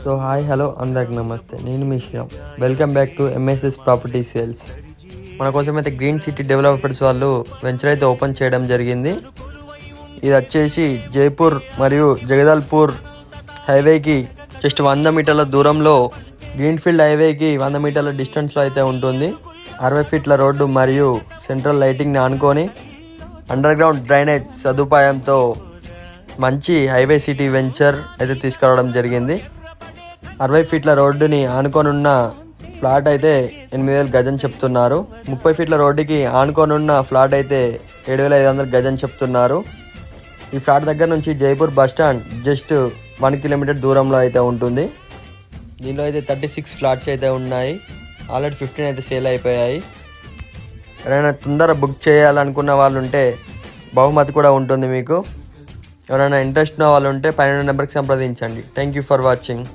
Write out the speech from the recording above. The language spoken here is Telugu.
సో హాయ్ హలో అందరికి నమస్తే, నేను మీ Sriram. Welcome back to MSS property sales. మన కోసం అయితే గ్రీన్ సిటీ డెవలపర్స్ వాళ్ళు వెంచర్ అయితే ఓపెన్ చేయడం జరిగింది. ఇది వచ్చేసి జైపూర్ మరియు జగదల్పూర్ హైవేకి జస్ట్ 100 మీటర్ల దూరంలో, గ్రీన్ఫీల్డ్ హైవేకి 100 మీటర్ల డిస్టెన్స్లో అయితే ఉంటుంది. 60 ఫీట్ల రోడ్డు మరియు సెంట్రల్ లైటింగ్ని ఆనుకొని అండర్ గ్రౌండ్ డ్రైనేజ్ సదుపాయంతో మంచి హైవే సిటీ వెంచర్ అయితే తీసుకురావడం జరిగింది. 60 ఫీట్ల రోడ్డుని ఆనుకొనున్న ఫ్లాట్ అయితే 8,000 గజం చెప్తున్నారు. 30 ఫీట్ల రోడ్డుకి ఆనుకొనున్న ఫ్లాట్ అయితే 7,500 గజం చెప్తున్నారు. ఈ ఫ్లాట్ దగ్గర నుంచి Jaipur bus stand just 1 kilometre దూరంలో అయితే ఉంటుంది. దీనిలో అయితే 36 ఫ్లాట్స్ అయితే ఉన్నాయి. ఆల్రెడీ 15 అయితే సేల్ అయిపోయాయి. ఎవరైనా తొందర బుక్ చేయాలనుకున్న వాళ్ళు ఉంటే బహుమతి కూడా ఉంటుంది మీకు. ఎవరైనా ఇంట్రెస్ట్ ఉన్న వాళ్ళు ఉంటే పైన నెంబర్కి సంప్రదించండి. Thank you for watching.